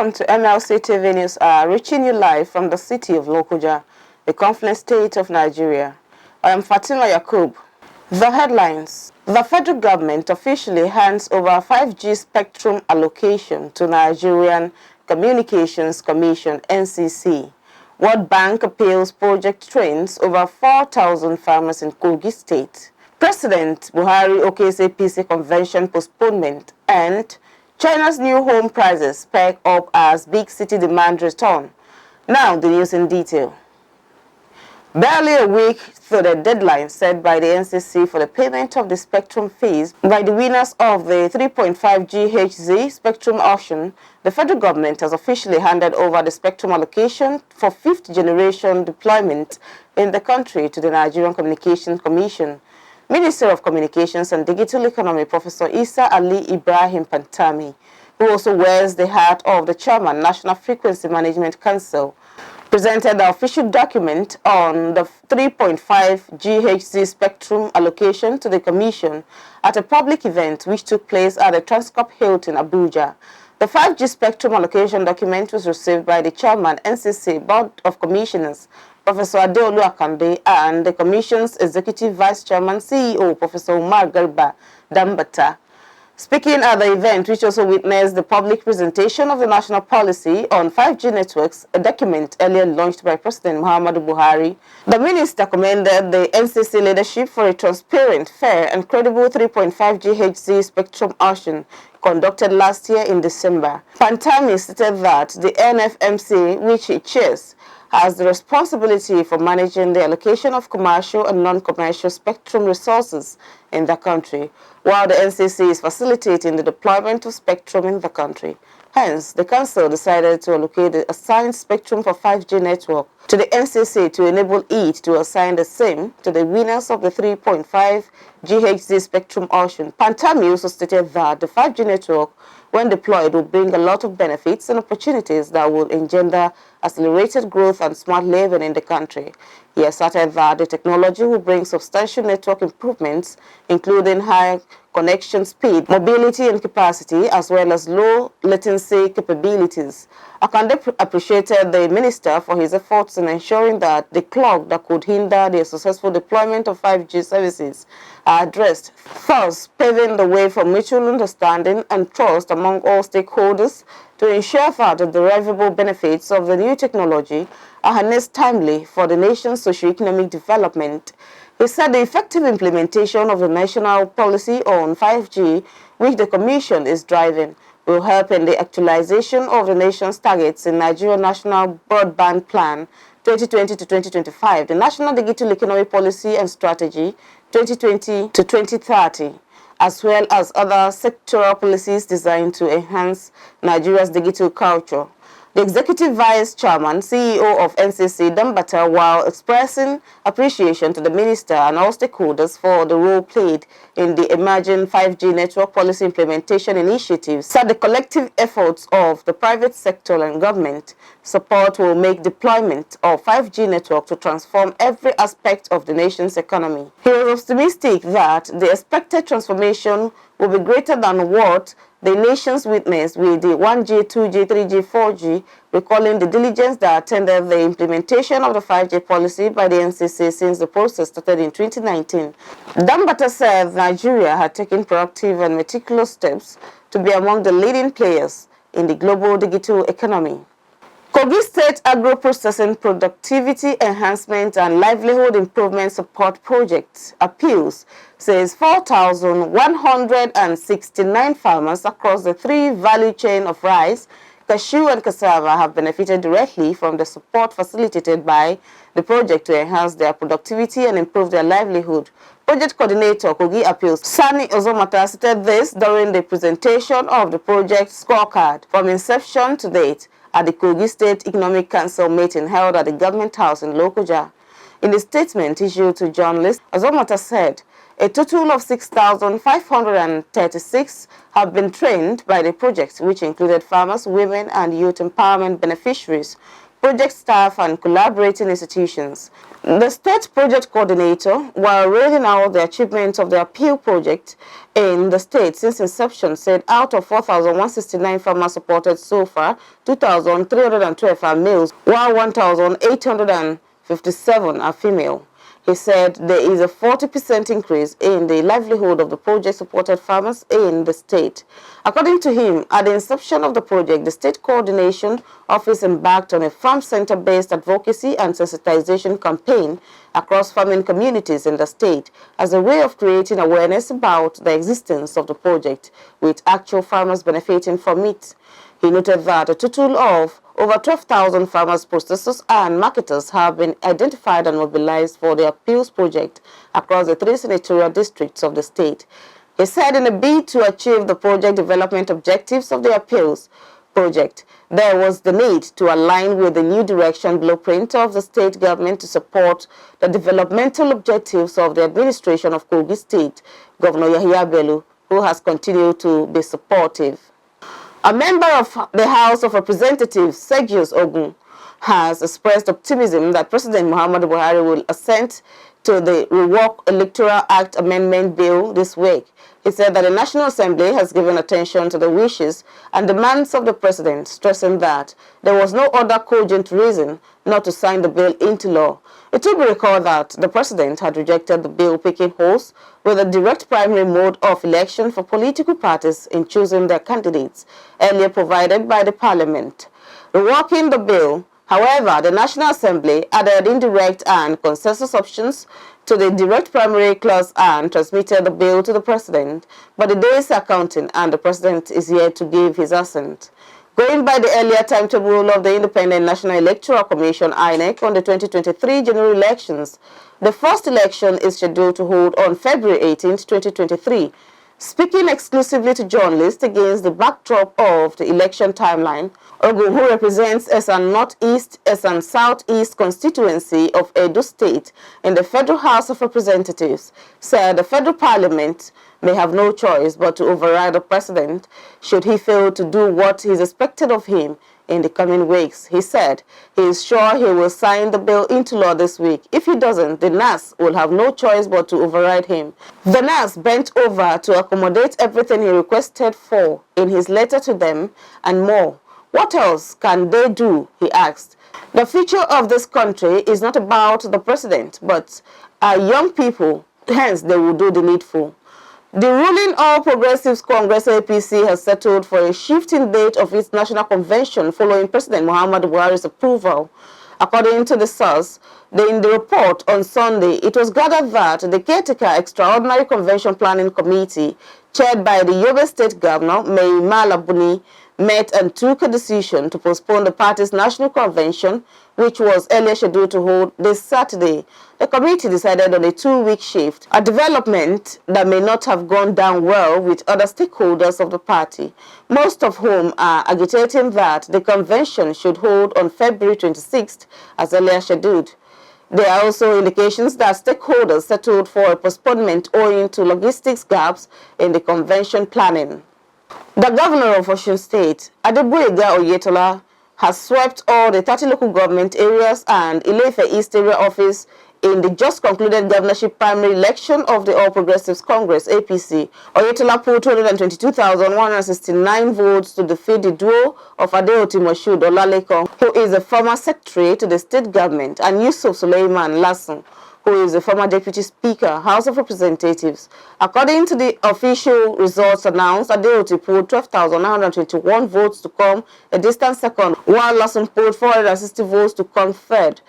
Welcome to Mlc Tv News, reaching you live from the city of Lokoja, the confluent state of Nigeria. I am Fatima Yakub. The headlines. The federal government officially hands over 5G spectrum allocation to Nigerian Communications Commission (NCC). World Bank appeals project trains over 4,000 farmers in Kogi State. President Buhari OK's APC convention postponement, and China's new home prices spike up as big city demand return. Now the news in detail. Barely a week to the deadline set by the NCC for the payment of the spectrum fees by the winners of the 3.5 GHz spectrum auction, the federal government has officially handed over the spectrum allocation for fifth generation deployment in the country to the Nigerian Communications Commission. Minister of Communications and Digital Economy Professor Isa Ali Ibrahim Pantami, who also wears the hat of the chairman, National Frequency Management Council, presented the official document on the 3.5 GHz spectrum allocation to the Commission at a public event which took place at the Transcorp Hilton, Abuja. The 5G spectrum allocation document was received by the chairman, NCC Board of Commissioners, Professor ALLOCATION, and the Commission's Executive Vice Chairman, CEO, Professor Umar Garba Dambata. Speaking at the event, which also witnessed the public presentation of the national policy on 5G networks, a document earlier launched by President Muhammadu Buhari, the minister commended the NCC leadership for a transparent, fair, and credible 3.5 GHz spectrum auction conducted last year in December. Pantami stated that the NFMC, which he chairs, has the responsibility for managing the allocation of commercial and non-commercial spectrum resources in the country, while the NCC is facilitating the deployment of spectrum in the country. Hence, the Council decided to allocate the assigned spectrum for 5G network to the NCC to enable it to assign the same to the winners of the 3.5 GHz spectrum auction. Pantami also stated that the 5G network, when deployed, will bring a lot of benefits and opportunities that will engender accelerated growth and smart living in the country. He asserted that the technology will bring substantial network improvements, including high connection speed, mobility and capacity, as well as low latency capabilities. Akande appreciated the minister for his efforts in ensuring that the clog that could hinder the successful deployment of 5G services are addressed, thus paving the way for mutual understanding and trust among all stakeholders to ensure that the derivable benefits of the new technology are harnessed timely for the nation's socio-economic development. He said the effective implementation of the national policy on 5G, which the Commission is driving, will help in the actualization of the nation's targets in Nigeria National Broadband Plan 2020 to 2025, the National Digital Economy Policy and Strategy 2020 to 2030, as well as other sectoral policies designed to enhance Nigeria's digital culture. The Executive Vice Chairman, CEO of NCC, Dambata, while expressing appreciation to the Minister and all stakeholders for the role played in the emerging 5G network policy implementation initiatives, said the collective efforts of the private sector and government support will make deployment of 5G network to transform every aspect of the nation's economy. He was optimistic that the expected transformation will be greater than what the nations witnessed with the 1G, 2G, 3G, 4G, recalling the diligence that attended the implementation of the 5G policy by the NCC since the process started in 2019. Dambata said Nigeria had taken proactive and meticulous steps to be among the leading players in the global digital economy. Kogi State Agro-Processing Productivity Enhancement and Livelihood Improvement Support Project appeals says 4,169 farmers across the three value chain of rice, cashew and cassava have benefited directly from the support facilitated by the project to enhance their productivity and improve their livelihood. Project Coordinator Kogi Appeals Sani Ozomata stated this during the presentation of the project scorecard from inception to date at the Kogi State Economic Council meeting held at the Government House in Lokoja. In a statement issued to journalists, Ozomata said a total of 6,536 have been trained by the project, which included farmers, women, and youth empowerment beneficiaries. project staff, and collaborating institutions. The state project coordinator, while reading out the achievements of the appeal project in the state since inception, said out of 4,169 farmers supported so far, 2,312 are males, while 1,857 are female. He said there is a 40% increase in the livelihood of the project-supported farmers in the state. According to him, at the inception of the project, the State Coordination Office embarked on a farm center-based advocacy and sensitization campaign across farming communities in the state as a way of creating awareness about the existence of the project, with actual farmers benefiting from it. He noted that a total of over 12,000 farmers, processors, and marketers have been identified and mobilized for the appeals project across the 3 senatorial districts of the state. He said in a bid to achieve the project development objectives of the appeals project, there was the need to align with the new direction blueprint of the state government to support the developmental objectives of the administration of Kogi State, Governor Yahya Bello, who has continued to be supportive. A member of the House of Representatives, Sergius Ogun, has expressed optimism that President Muhammadu Buhari will assent to the Rework Electoral Act Amendment Bill this week. He said that the National Assembly has given attention to the wishes and demands of the President, stressing that there was no other cogent reason not to sign the bill into law. It will be recalled that the President had rejected the bill picking holes with a direct primary mode of election for political parties in choosing their candidates, earlier provided by the Parliament. Reworking the bill, however, the National Assembly added indirect and consensus options to the direct primary clause and transmitted the bill to the President, but the days are counting and the President is yet to give his assent. Going by the earlier timetable of the Independent National Electoral Commission (INEC) on the 2023 general elections, the first election is scheduled to hold on February 18, 2023. Speaking exclusively to journalists against the backdrop of the election timeline, Ogun, who represents Esan Northeast, Esan Southeast constituency of Edo State in the Federal House of Representatives, said the Federal Parliament may have no choice but to override the President should he fail to do what is expected of him in the coming weeks. He said he is sure he will sign the bill into law this week. If he doesn't, the NAS will have no choice but to override him. The NAS bent over to accommodate everything he requested for in his letter to them and more. What else can they do, he asked. The future of this country is not about the President, but our young people, hence they will do the needful. The ruling All Progressives Congress APC has settled for a shifting date of its national convention following President Muhammadu Buhari's approval. According to the source, in the report on Sunday, it was gathered that the caretaker Extraordinary Convention Planning Committee, chaired by the Yobe State Governor, Mai Malabuni, met and took a decision to postpone the party's national convention, which was earlier scheduled to hold this Saturday. The committee decided on a 2-week shift, a development that may not have gone down well with other stakeholders of the party, most of whom are agitating that the convention should hold on February 26th as earlier scheduled. There are also indications that stakeholders settled for a postponement owing to logistics gaps in the convention planning. The governor of OSUN State, ABUJA Oyetola, has swept all the 30 local government areas and Ile-Ife East Area Office in the just concluded governorship primary election of the All Progressives Congress (APC). Oyetola pulled 222,169 votes to defeat the duo of Adeoti Moshood Olalekon, who is a former secretary to the state government, and Yusuf Suleiman Lasson, who is a former deputy speaker, House of Representatives. According to the official results announced, Adeoti pulled 12,921 votes to come a distant second, while Lasson pulled 460 votes to come third.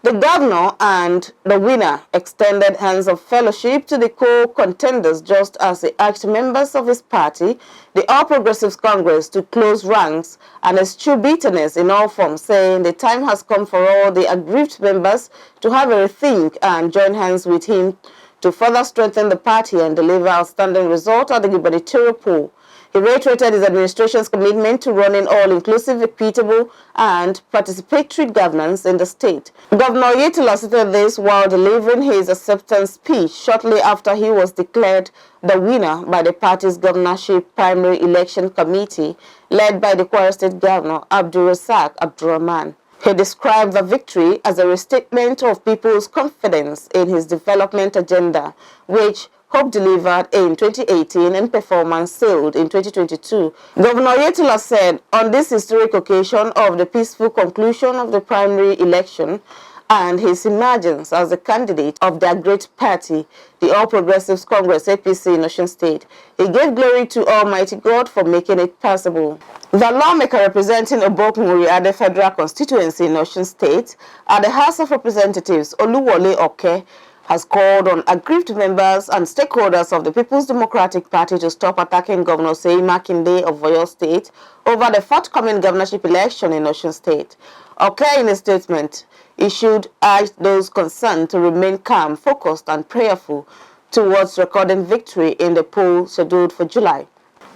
The governor and the winner extended hands of fellowship to the co-contenders just as he asked members of his party, the All Progressives Congress, to close ranks and eschew bitterness in all forms, saying the time has come for all the aggrieved members to have a rethink and join hands with him to further strengthen the party and deliver outstanding results at the gubernatorial poll. He reiterated his administration's commitment to running all-inclusive, equitable, and participatory governance in the state. Governor Oyetola stated this while delivering his acceptance speech shortly after he was declared the winner by the party's governorship primary election committee, led by the Kwara State Governor Abdul Razak Abdurrahman. He described the victory as a restatement of people's confidence in his development agenda, which hope delivered in 2018 and performance sailed in 2022. Governor Yetila said on this historic occasion of the peaceful conclusion of the primary election and his emergence as the candidate of their great party, the All Progressives Congress APC in Osun State, he gave glory to Almighty God for making it possible. The lawmaker representing Obokmuri at the federal constituency in Osun State at the House of Representatives, Oluwole Oke, has called on aggrieved members and stakeholders of the People's Democratic Party to stop attacking Governor MAKINDE of Oyo State over the forthcoming governorship election in Osun State. Oke, in a statement issued, urged those concerned to remain calm, focused, and prayerful towards recording victory in the poll scheduled for July.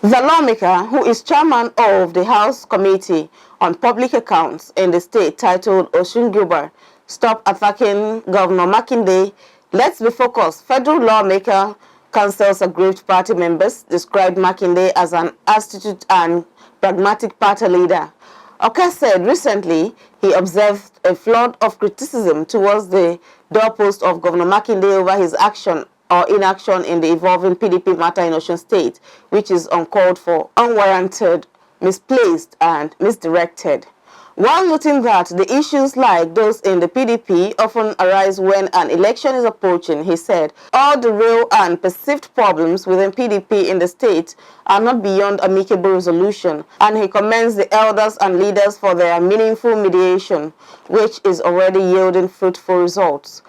The lawmaker, who is chairman of the House Committee on Public Accounts in the state titled Osun Gilbert, Stop Attacking Governor MAKINDE, Let's Be Focused, federal lawmaker councils aggrieved party members described MAKINDE as an astute and pragmatic party leader. Oke said recently he observed a flood of criticism towards the doorpost of Governor MAKINDE over his action or inaction in the evolving PDP matter in Osun State, which is uncalled for, unwarranted, misplaced, and misdirected. While noting that the issues like those in the PDP often arise when an election is approaching, he said, all the real and perceived problems within PDP in the state are not beyond amicable resolution, and he commends the elders and leaders for their meaningful mediation, which is already yielding fruitful results.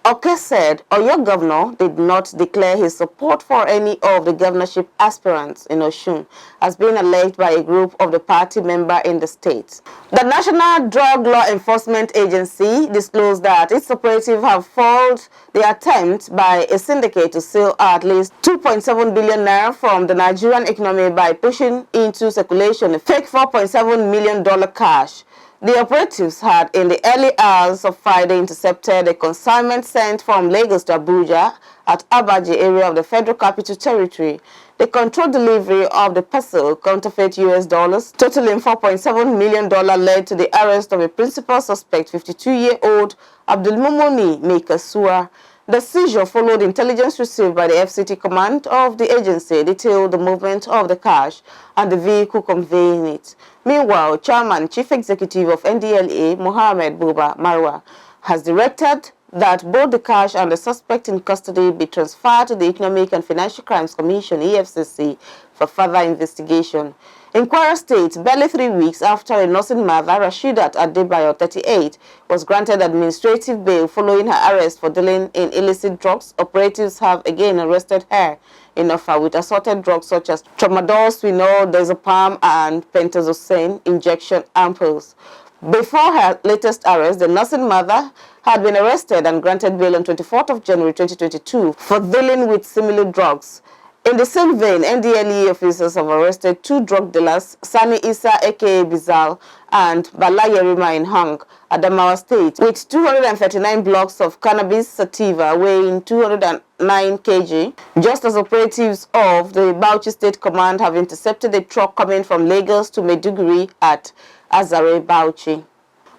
Oke said Oyo governor did not declare his support for any of the governorship aspirants in Osun as being alleged by a group of the party member in the state. The National Drug Law Enforcement Agency disclosed that its operatives have foiled the attempt by a syndicate to steal at least 2.7 billion naira from the Nigerian economy by pushing into circulation a fake $4.7 million cash. The operatives had, in the early hours of Friday, intercepted a consignment sent from Lagos to Abuja at ABUJA area of the Federal Capital Territory. The controlled delivery of the parcel, counterfeit US dollars, totaling $4.7 million, led to the arrest of a principal suspect, 52-year-old Abdulmumuni Mekasua. The seizure followed intelligence received by the FCT command of the agency detailed the movement of the cash and the vehicle conveying it. Meanwhile, Chairman Chief Executive of NDLEA, Mohammed Buba Marwa, has directed that both the cash and the suspect in custody be transferred to the Economic and Financial Crimes Commission, EFCC, for further investigation. In Kwara State, barely 3 weeks after a nursing mother, Rashidat Adebayo, 38, was granted administrative bail following her arrest for dealing in illicit drugs, operatives have again arrested her in Offa with assorted drugs such as tramadol, swinol, diazepam, and pentazocine injection ampoules. Before her latest arrest, the nursing mother had been arrested and granted bail on 24th of January 2022 for dealing with similar drugs. In the same vein, NDLEA officers have arrested 2 drug dealers, Sani Isa aka Bizal and Bala Yerima in Hang, Adamawa State, with 239 blocks of cannabis sativa weighing 209 kg, just as operatives of the Bauchi State Command have intercepted a truck coming from Lagos to Maiduguri at Azare, Bauchi.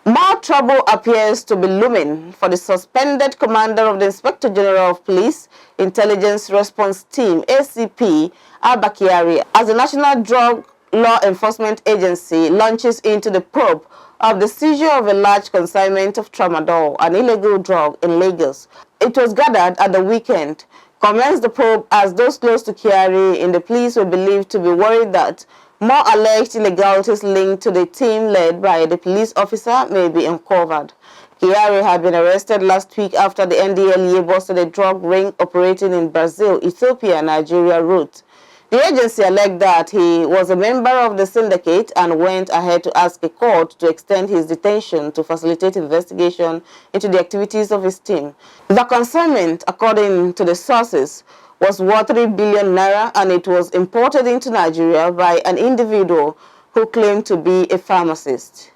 More trouble appears to be looming for the suspended commander of the Inspector General of Police Intelligence Response Team, ACP, Abakiari, as the National Drug Law Enforcement Agency launches into the probe of the seizure of a large consignment of tramadol, an illegal drug in Lagos. It was gathered at the weekend. Commenced the probe as those close to Kiari in the police were believed to be worried that more alleged illegalities linked to the team led by the police officer may be uncovered. Kiari had been arrested last week after the NDLEA busted a drug ring operating in Brazil, Ethiopia, and Nigeria route. The agency alleged that he was a member of the syndicate and went ahead to ask a court to extend his detention to facilitate investigation into the activities of his team. The consignment, according to the sources, was worth 3 billion naira and it was imported into Nigeria by an individual who claimed to be a pharmacist.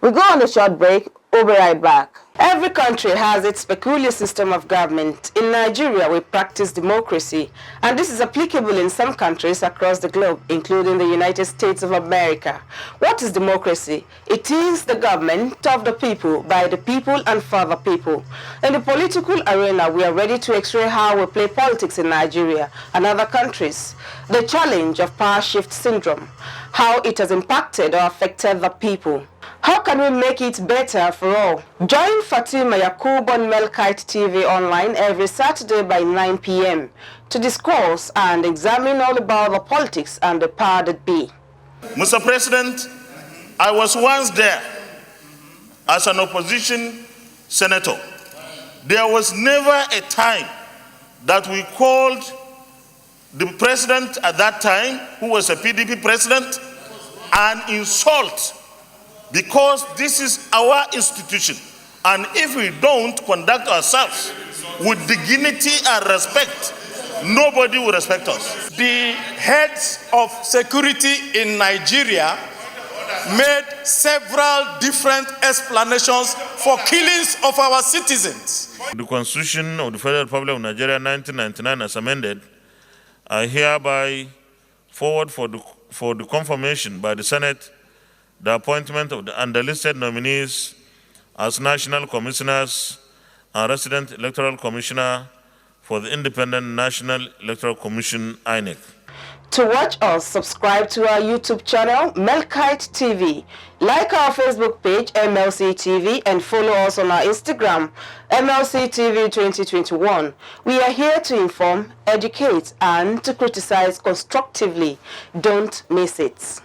We go on a short break. We'll be right back. Every country has its peculiar system of government. In Nigeria, we practice democracy, and this is applicable in some countries across the globe, including the United States of America. What is democracy? It is the government of the people, by the people, and for the people. In the political arena, we are ready to x-ray how we play politics in Nigeria and other countries. The challenge of power shift syndrome, how it has impacted or affected the people. How can we make it better for all? Join Fatima Yakub on Mlc TV online every Saturday by 9 p.m. to discuss and examine all about the politics and the power that be. Mr. President, I was once there as an opposition senator. There was never a time that we called the president at that time, who was a PDP president, an insult, because this is our institution. And if we don't conduct ourselves with dignity and respect, nobody will respect us. The heads of security in Nigeria made several different explanations for killings of our citizens. The Constitution of the Federal Republic of Nigeria 1999 as amended, I hereby forward for the confirmation by the Senate the appointment of the unlisted nominees as National Commissioners and Resident Electoral Commissioner for the Independent National Electoral Commission, INEC. To watch us, subscribe to our YouTube channel, Mlc TV. Like our Facebook page, MLC TV, and follow us on our Instagram, MLC TV 2021. We are here to inform, educate, and to criticize constructively. Don't miss it.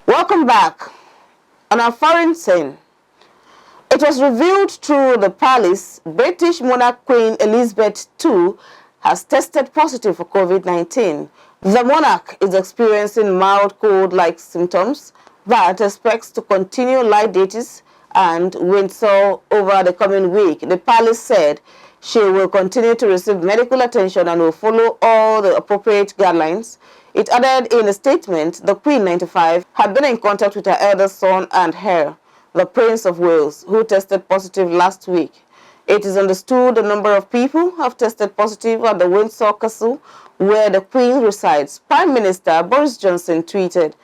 Welcome back. On our foreign scene, it was revealed through the palace British monarch Queen Elizabeth II has tested positive for COVID-19. The monarch is experiencing mild cold-like symptoms but expects to continue light duties and Windsor over the coming week. The palace said she will continue to receive medical attention and will follow all the appropriate guidelines. It added in a statement, the Queen, 95, had been in contact with her eldest son and heir, the Prince of Wales, who tested positive last week. It is understood a number of people have tested positive at the Windsor Castle, where the Queen resides. Prime Minister Boris Johnson tweeted,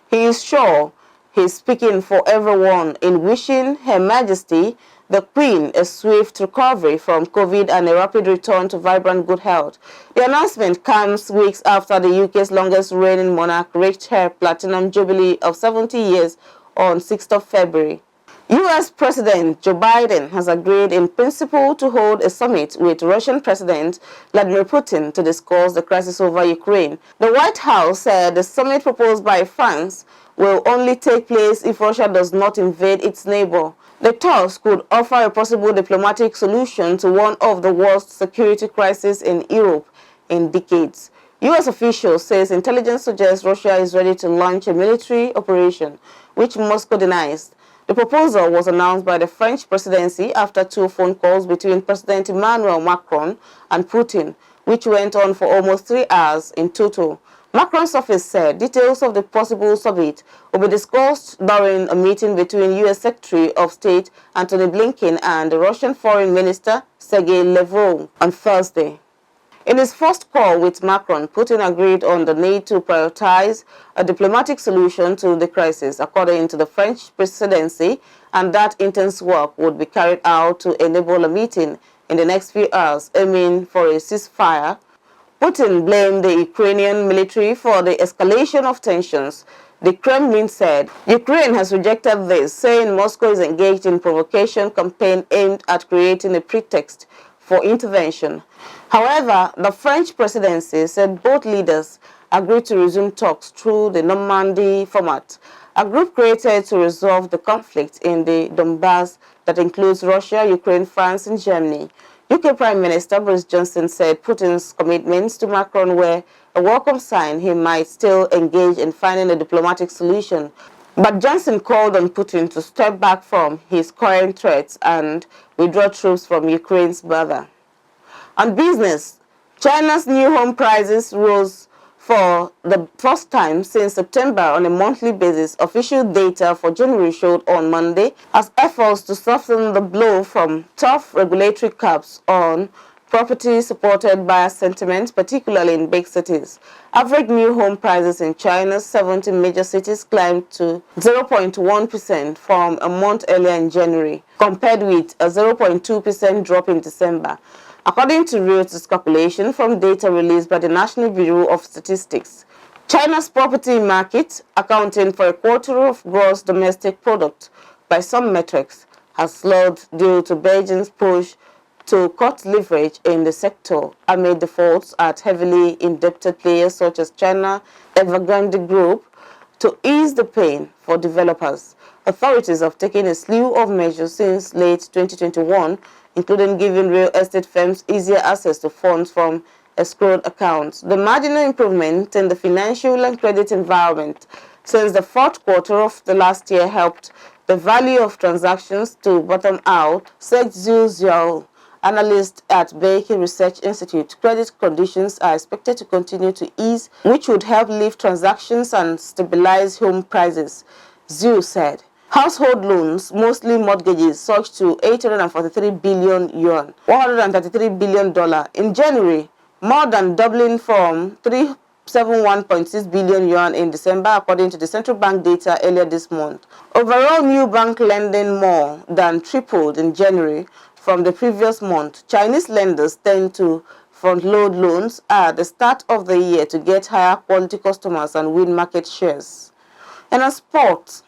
"He is sure he is speaking for everyone in wishing Her Majesty the Queen a swift recovery from COVID and a rapid return to vibrant good health." The announcement comes weeks after the UK's longest reigning monarch reached her platinum jubilee of 70 years on 6th of February. US President Joe Biden has agreed in principle to hold a summit with Russian President Vladimir Putin to discuss the crisis over Ukraine. The White House said the summit proposed by France will only take place if Russia does not invade its neighbor. The talks could offer a possible diplomatic solution to one of the worst security crises in Europe in decades. U.S. officials say intelligence suggests Russia is ready to launch a military operation, which Moscow denies. The proposal was announced by the French presidency after 2 phone calls between President Emmanuel Macron and Putin, which went on for almost 3 hours in total. Macron's office said details of the possible summit will be discussed during a meeting between U.S. Secretary of State Antony Blinken and the Russian Foreign Minister Sergei Lavrov on Thursday. In his first call with Macron, Putin agreed on the need to prioritize a diplomatic solution to the crisis, according to the French presidency, and that intense work would be carried out to enable a meeting in the next few hours, aiming for a ceasefire. Putin blamed the Ukrainian military for the escalation of tensions. The Kremlin said Ukraine has rejected this, saying Moscow is engaged in provocation campaign aimed at creating a pretext for intervention. However, the French presidency said both leaders agreed to resume talks through the Normandy format, a group created to resolve the conflict in the Donbass that includes Russia, Ukraine, France, and Germany. UK Prime Minister Boris Johnson said Putin's commitments to Macron were a welcome sign he might still engage in finding a diplomatic solution. But Johnson called on Putin to step back from his current threats and withdraw troops from Ukraine's border. On business, China's new home prices rose for the first time since September on a monthly basis. Official data for January showed on Monday as efforts to soften the blow from tough regulatory caps on property supported buyer sentiment, particularly in big cities. Average new home prices in China's 70 major cities climbed to 0.1% from a month earlier in January, compared with a 0.2% drop in December, according to Reuters calculation from data released by the National Bureau of Statistics. China's property market, accounting for a quarter of gross domestic product by some metrics, has slowed due to Beijing's push to cut leverage in the sector amid defaults at heavily indebted players such as China Evergrande Group. To ease the pain for developers, authorities have taken a slew of measures since late 2021, including giving real estate firms easier access to funds from escrowed accounts. The marginal improvement in the financial and credit environment since the fourth quarter of the last year helped the value of transactions to bottom out, said Zhu Xiao, analyst at Baker Research Institute. Credit conditions are expected to continue to ease, which would help lift transactions and stabilize home prices, Zhu said. Household loans, mostly mortgages, surged to 843 billion yuan, $133 billion in January, more than doubling from 371.6 billion yuan in December, according to the central bank data earlier this month. Overall, new bank lending more than tripled in January from the previous month. Chinese lenders tend to front-load loans at the start of the year to get higher quality customers and win market shares. And on sports,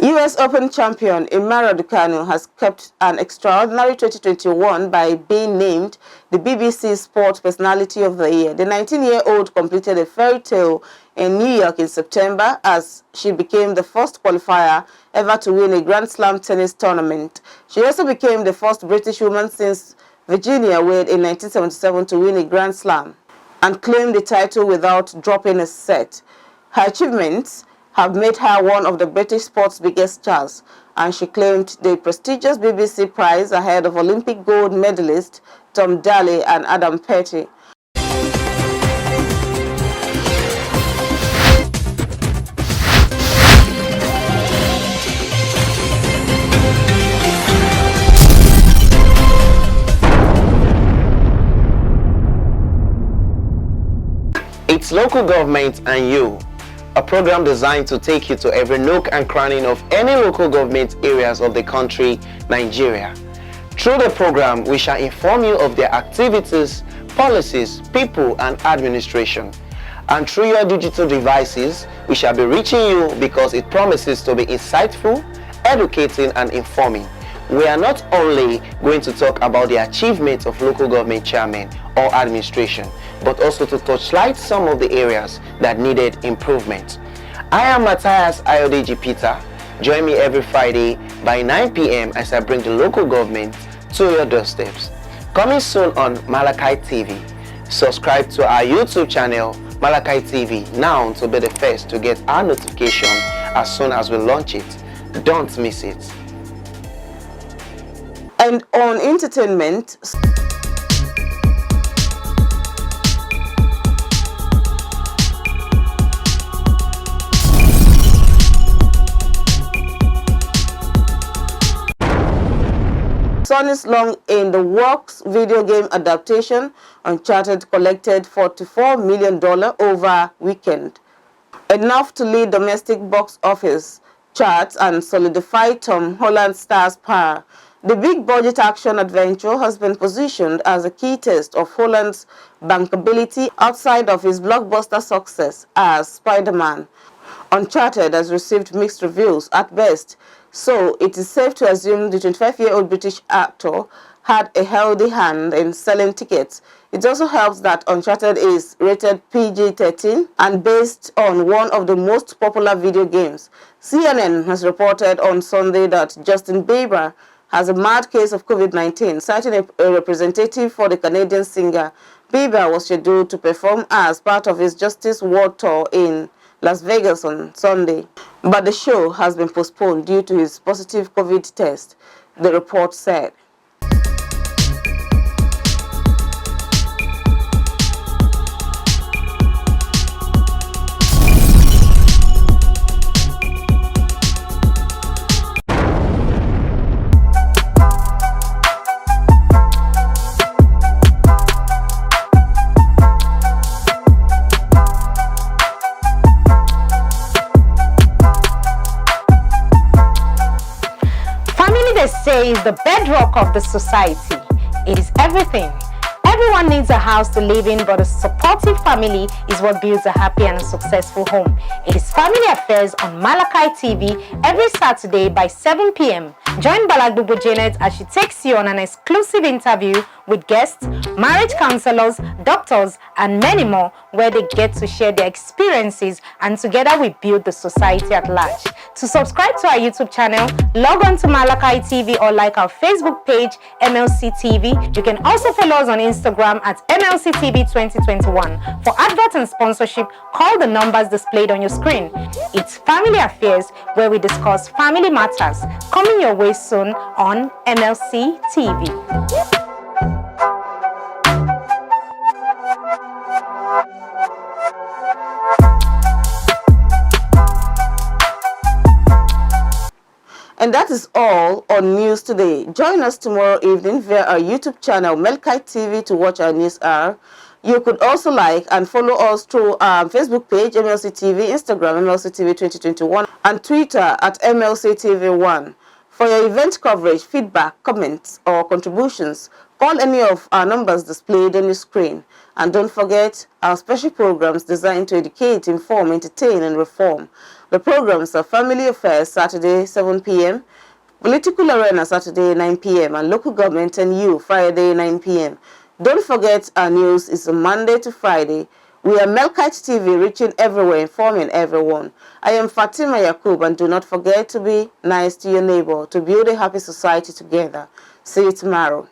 US Open champion Imara Ducanu has kept an extraordinary 2021 by being named the BBC Sport Personality of the Year. The 19-year-old completed a fairy tale in New York in September as she became the first qualifier ever to win a Grand Slam tennis tournament. She also became the first British woman since Virginia Wade in 1977 to win a Grand Slam and claim the title without dropping a set. Her achievements have made her one of the British sport's biggest stars, and she claimed the prestigious BBC prize ahead of Olympic gold medalist Tom Daley and Adam Peaty. It's Local Government and You, a program designed to take you to every nook and cranny of any local government areas of the country, Nigeria. Through the program, we shall inform you of their activities, policies, people, and administration. And through your digital devices, we shall be reaching you because it promises to be insightful, educating, and informing. We are not only going to talk about the achievements of local government chairmen or administration, but also to touchlight some of the areas that needed improvement. I am Matthias Ayodeji Peter. Join me every Friday by 9 p.m. as I bring the local government to your doorsteps. Coming soon on Mlc TV. Subscribe to our YouTube channel, Mlc TV, now to be the first to get our notification as soon as we launch it. Don't miss it. And on entertainment, Sonny's Long in the Works video game adaptation, Uncharted collected $44 million over weekend, enough to lead domestic box office charts and solidify Tom Holland's star's power. The big-budget action adventure has been positioned as a key test of Holland's bankability outside of his blockbuster success as Spider-Man. Uncharted has received mixed reviews at best, so it is safe to assume the 25-year-old British actor had a healthy hand in selling tickets. It also helps that Uncharted is rated PG-13 and based on one of the most popular video games. CNN has reported on Sunday that Justin Bieber has a mild case of COVID-19, citing a representative for the Canadian singer. Bieber was scheduled to perform as part of his Justice World Tour in Las Vegas on Sunday, but the show has been postponed due to his positive COVID test, the report said. Say is the bedrock of the society. It is everything. Everyone needs a house to live in, but a supportive family is what builds a happy and a successful home. It is Family Affairs on Mlc TV every Saturday by 7 p.m. Join Balagbubu Janet as she takes you on an exclusive interview with guests, marriage counselors, doctors, and many more, where they get to share their experiences, and together we build the society at large. To subscribe to our YouTube channel, log on to Mlc TV or like our Facebook page, MLC TV. You can also follow us on Instagram at MLC TV 2021. For adverts and sponsorship, call the numbers displayed on your screen. It's Family Affairs, where we discuss family matters. Coming your way soon on MLC TV. And that is all on news today. Join us tomorrow evening via our YouTube channel, Mlc TV, to watch our news hour. You could also like and follow us through our Facebook page, MLC TV, Instagram, MLC TV 2021, and Twitter at MLC TV 1. For your event coverage, feedback, comments, or contributions, call any of our numbers displayed on your screen. And don't forget our special programs designed to educate, inform, entertain, and reform. The programs are Family Affairs, Saturday, 7 p.m., Political Arena, Saturday, 9 p.m., and Local Government and You, Friday, 9 p.m. Don't forget our news is on Monday to Friday. We are Mlc TV, reaching everywhere, informing everyone. I am Fatima Yakub, and do not forget to be nice to your neighbor to build a happy society together. See you tomorrow.